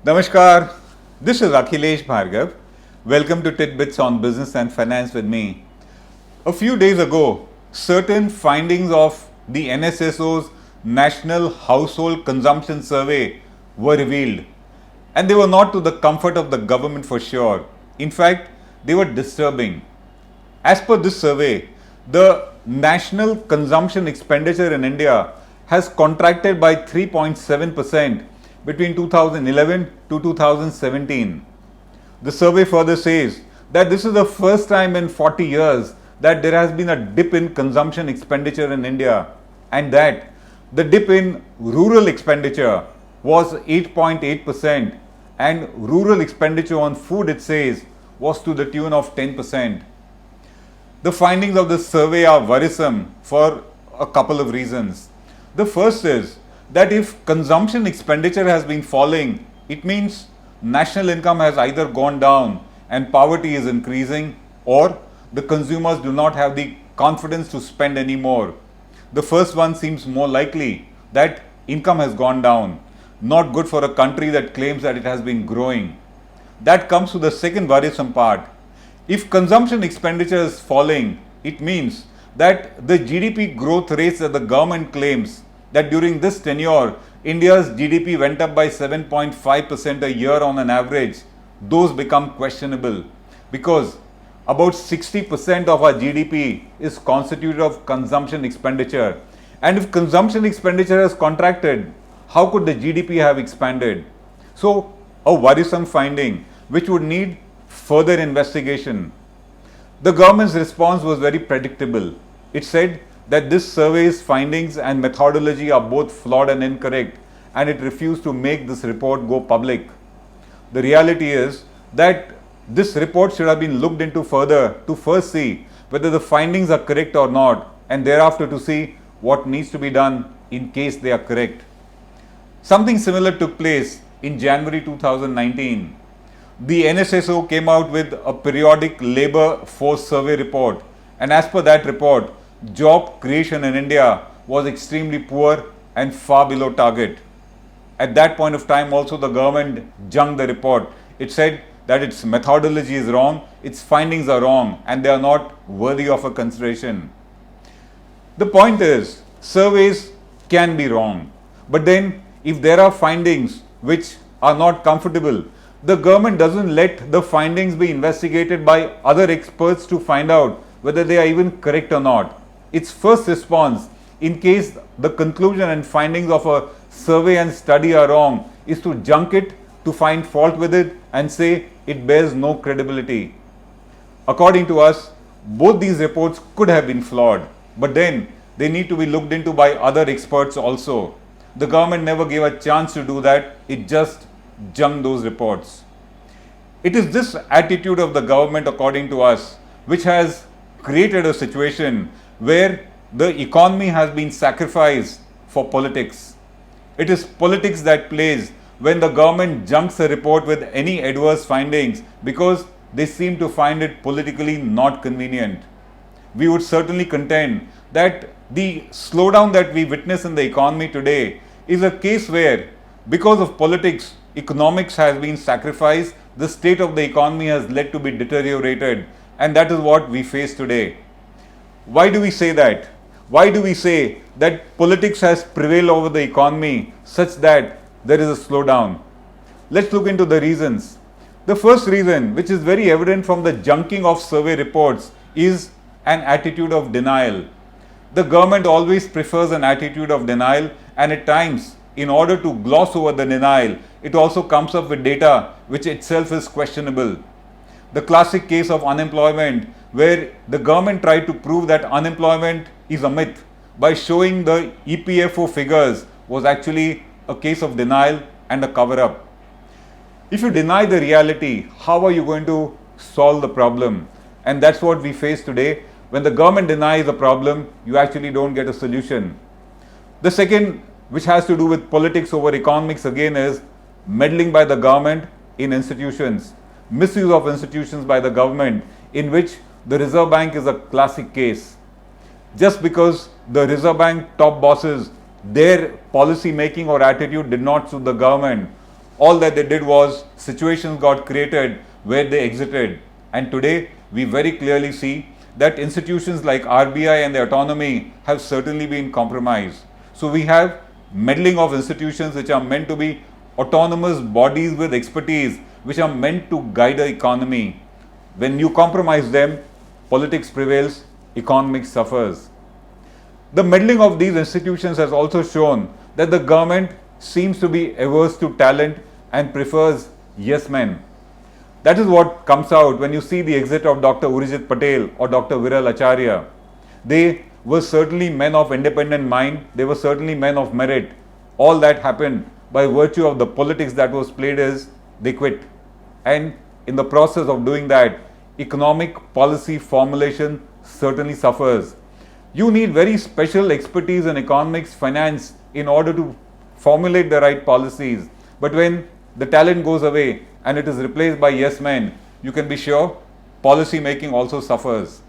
Namaskar, this is Akhilesh Bhargava. Welcome to Tit-Bits on Business and Finance with me. A few days ago, certain findings of the NSSO's National Household Consumption Survey were revealed, and they were not to the comfort of the government for sure. In fact, they were disturbing. As per this survey, the national consumption expenditure in India has contracted by 3.7% between 2011 to 2017. The survey further says that this is the first time in 40 years that there has been a dip in consumption expenditure in India, and that the dip in rural expenditure was 8.8%, and rural expenditure on food, it says, was to the tune of 10%. The findings of this survey are worrisome for a couple of reasons. The first is that if consumption expenditure has been falling, it means national income has either gone down and poverty is increasing, or the consumers do not have the confidence to spend anymore. The first one seems more likely, that income has gone down. Not good for a country that claims that it has been growing. That comes to the second worrisome part. If consumption expenditure is falling, it means that the GDP growth rates that the government claims that during this tenure, India's GDP went up by 7.5% a year on an average, those become questionable, because about 60% of our GDP is constituted of consumption expenditure. And if consumption expenditure has contracted, how could the GDP have expanded? So, a worrisome finding which would need further investigation. The government's response was very predictable. It said that this survey's findings and methodology are both flawed and incorrect, and it refused to make this report go public. The reality is that this report should have been looked into further to first see whether the findings are correct or not, and thereafter to see what needs to be done in case they are correct. Something similar took place in January 2019. The NSSO came out with a periodic labor force survey report, and as per that report, job creation in India was extremely poor and far below target. At that point of time also, the government junked the report. It said that its methodology is wrong, its findings are wrong, and they are not worthy of a consideration. The point is, surveys can be wrong, but then if there are findings which are not comfortable, the government doesn't let the findings be investigated by other experts to find out whether they are even correct or not. Its first response, in case the conclusion and findings of a survey and study are wrong, is to junk it, to find fault with it and say it bears no credibility. According to us, both these reports could have been flawed, but then they need to be looked into by other experts also. The government never gave a chance to do that, it just junked those reports. It is this attitude of the government, according to us, which has created a situation where the economy has been sacrificed for politics. It is politics that plays when the government junks a report with any adverse findings because they seem to find it politically not convenient. We would certainly contend that the slowdown that we witness in the economy today is a case where, because of politics, economics has been sacrificed, the state of the economy has led to be deteriorated, and that is what we face today. Why do we say that? Why do we say that politics has prevailed over the economy such that there is a slowdown? Let's look into the reasons. The first reason, which is very evident from the junking of survey reports, is an attitude of denial. The government always prefers an attitude of denial, and at times, in order to gloss over the denial, it also comes up with data which itself is questionable. The classic case of unemployment, where the government tried to prove that unemployment is a myth by showing the EPFO figures, was actually a case of denial and a cover-up. If you deny the reality, how are you going to solve the problem? And that's what we face today. When the government denies a problem, you actually don't get a solution. The second, which has to do with politics over economics again, is meddling by the government in institutions, misuse of institutions by the government, in which the Reserve Bank is a classic case. Just because the Reserve Bank top bosses, their policy making or attitude did not suit the government, All that they did was situations got created where they exited. And today we very clearly see that institutions like RBI and the autonomy have certainly been compromised. So we have meddling of institutions which are meant to be autonomous bodies with expertise, which are meant to guide the economy. When you compromise them, politics prevails, economics suffers. The meddling of these institutions has also shown that the government seems to be averse to talent and prefers yes men. That is what comes out when you see the exit of Dr. Urjit Patel or Dr. Viral Acharya. They were certainly men of independent mind, they were certainly men of merit. All that happened by virtue of the politics that was played is they quit. And in the process of doing that, economic policy formulation certainly suffers. You need very special expertise in economics, finance in order to formulate the right policies. But when the talent goes away and it is replaced by yes men, you can be sure policy making also suffers.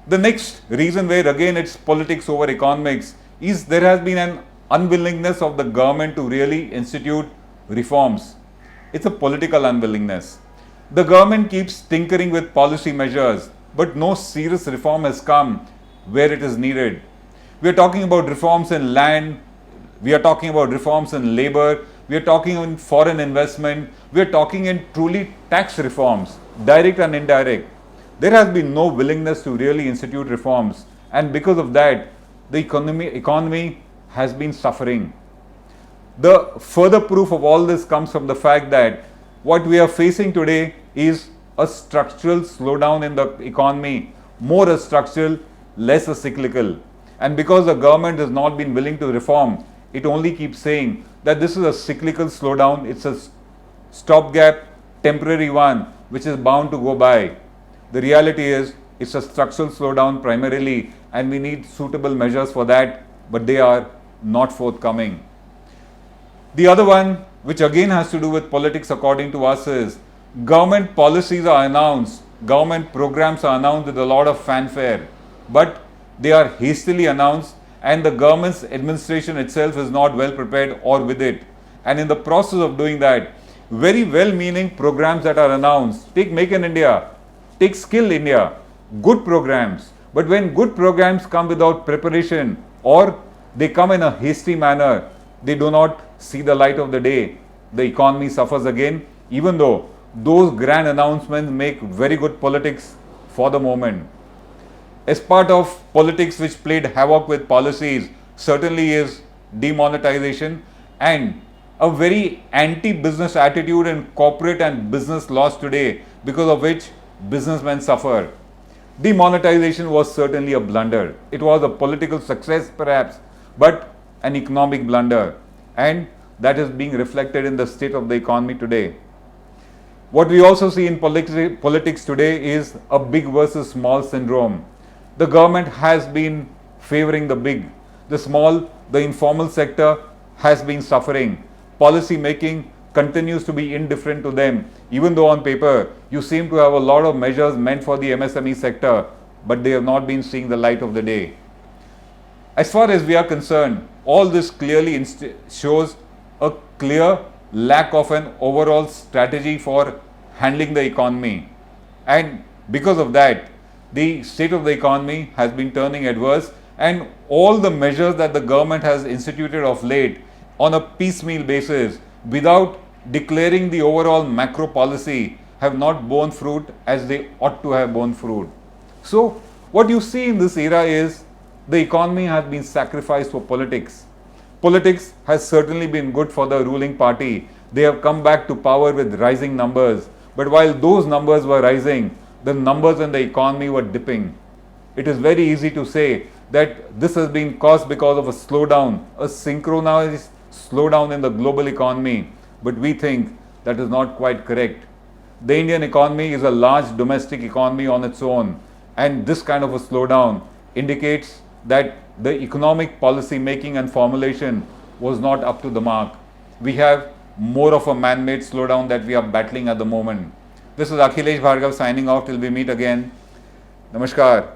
The next reason where again it's politics over economics is there has been an unwillingness of the government to really institute reforms. It's a political unwillingness. The government keeps tinkering with policy measures, but no serious reform has come where it is needed. We are talking about reforms in land, we are talking about reforms in labor, we are talking in foreign investment, we are talking in truly tax reforms, direct and indirect. There has been no willingness to really institute reforms, and because of that, the economy has been suffering. The further proof of all this comes from the fact that what we are facing today is a structural slowdown in the economy, more a structural, less a cyclical. And because the government has not been willing to reform, it only keeps saying that this is a cyclical slowdown, it's a stopgap, temporary one, which is bound to go by. The reality is, it's a structural slowdown primarily, and we need suitable measures for that, but they are not forthcoming. The other one, which again has to do with politics according to us, is government policies are announced, government programs are announced with a lot of fanfare, but they are hastily announced and the government's administration itself is not well prepared or with it. And in the process of doing that, very well-meaning programs that are announced, take Make in India, take Skill India, good programs, but when good programs come without preparation or they come in a hasty manner, they do not see the light of the day, the economy suffers again, even though those grand announcements make very good politics for the moment. As part of politics which played havoc with policies certainly is demonetization and a very anti-business attitude in corporate and business laws today, because of which businessmen suffer. Demonetization was certainly a blunder. It was a political success perhaps, but an economic blunder, and that is being reflected in the state of the economy today. What we also see in politics today is a big versus small syndrome. The government has been favoring the big. The small, the informal sector has been suffering. Policy making continues to be indifferent to them, even though on paper you seem to have a lot of measures meant for the MSME sector, but they have not been seeing the light of the day. As far as we are concerned, all this clearly shows a clear lack of an overall strategy for handling the economy, and because of that, the state of the economy has been turning adverse, and all the measures that the government has instituted of late on a piecemeal basis without declaring the overall macro policy have not borne fruit as they ought to have borne fruit. So what you see in this era is the economy has been sacrificed for politics. Politics has certainly been good for the ruling party. They have come back to power with rising numbers, but while those numbers were rising, the numbers in the economy were dipping. It is very easy to say that this has been caused because of a slowdown, a synchronized slowdown in the global economy, but we think that is not quite correct. The Indian economy is a large domestic economy on its own, and this kind of a slowdown indicates that the economic policy making and formulation was not up to the mark. We have more of a man-made slowdown that we are battling at the moment. This is Akhilesh Bhargava signing off till we meet again. Namaskar.